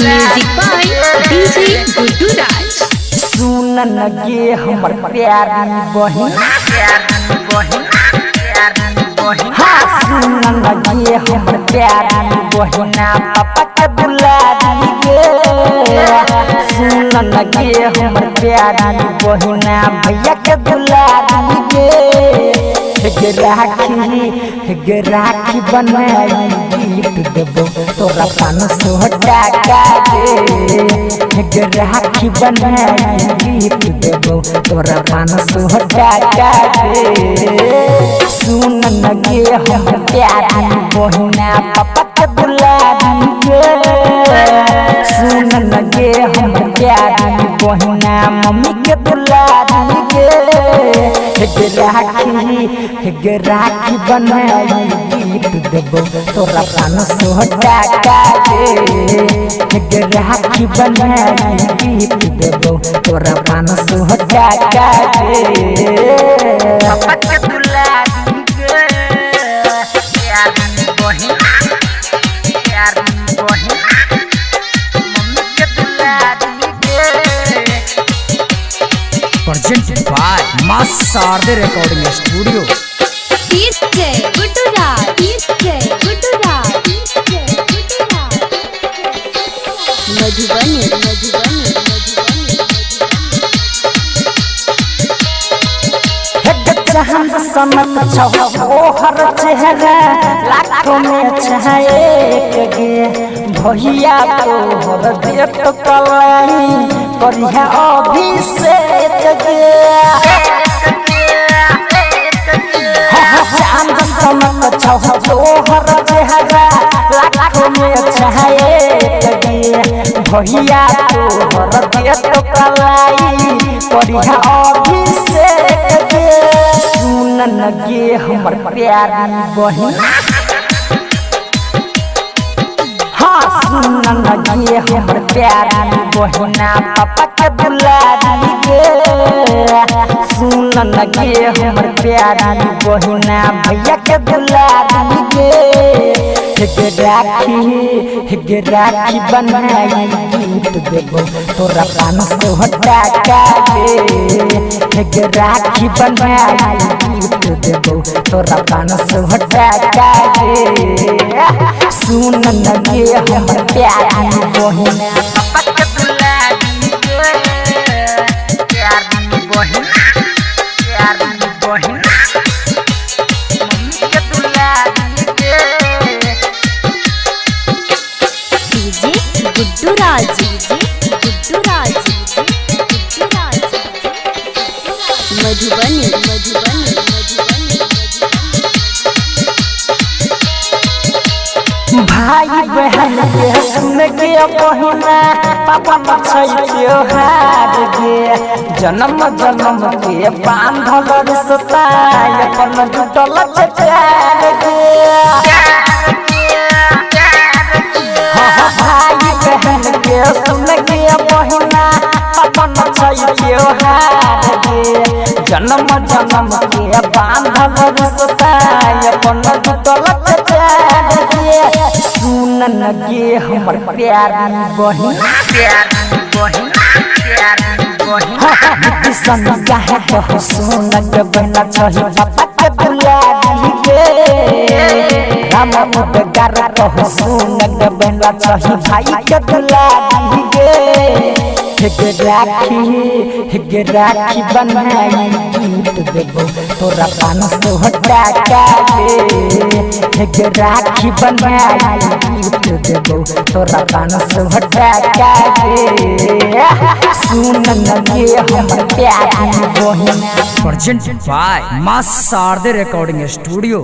Music by DJ Guddu राज। सुन लगे हमर प्यारी बहिन, हाँ सुन लगे हमर प्यारी बहिना पापा के दुलारी गे। सुन लगे हमर प्यारी बहिना भैया के दुलारी गे। राखी बनाई गीत देबो तोरा 500 टाका दे। राखी बनाई गीत देबो तोरा 500 टाका दे। सुन लगे हम प्यारी बहिना पापा के दुलारी गे। सुन लगे हम प्यारी बहिना मम्मी के दुलारी गे। राखी बनाई गीत देबो तोरा 500 टाका दे। राखी बनाई गीत देबो तोरा 500 टाका दे। पापा के दुलारी गे प्यारी बहिन, मम्मी के दुलारी गे। presented by Maa Sharde recording studio. DJ Guddu Raj, DJ Guddu Raj, DJ Guddu Raj. Madhubani Madhubani चांद समत छो हर चेहरा लाखों में छाए गे। भैया तोहर देत कलाई करिया अभिषेक गे। चांद समत छो हर चेहरा लाखों में छाए गे। भैया तोहर देत कलाई करिया अभिषेक गे। सुन लगे हमर प्यारी बहिन, हाँ सुन लगे हमर प्यारी बहिना पापा के दुलारी गे। सुन लगे हमर प्यारी बहिना भैया के दुलारी गे। राखी बनाई गीत देबो तोरा 500 टाका दे। राखी बनाई गीत देबो तोरा 500 टाका दे। सुन लगे हमर प्यारी बहिना पापा के दुलारी गे। प्यारी बहिन, मम्मी के दुलारी गे। डीजे गुड्डू राज, डीजे गुड्डू राज, गुड्डू राज। मधुबनी मधुबनी भाई बहन के सुन के बहिना पापा मछै त्योहार गे। जन्म जन्म के बांधल रिश्ता अपन जुटल प्यार गे। भाई बहन के सुन के बहिना पापा मछै त्योहार गे। जन्म जन्म के बांधल रिश्ता अपन जुटल प्यार गे। सुन लगे हमर प्यारी बहिन, सन काहे कहो सुन के बहना छही पापा के दुलारी गे। राम उदगार कहो सुन के बहना छही भाई के दुलारी गे। राखी बनाई गीत देबो तोरा 500 टाका दे। राखी बनाई गीत देबो तोरा 500 टाका दे। सुन लगे हमर प्यारी बहिना presented by Maa Sharde recording studio.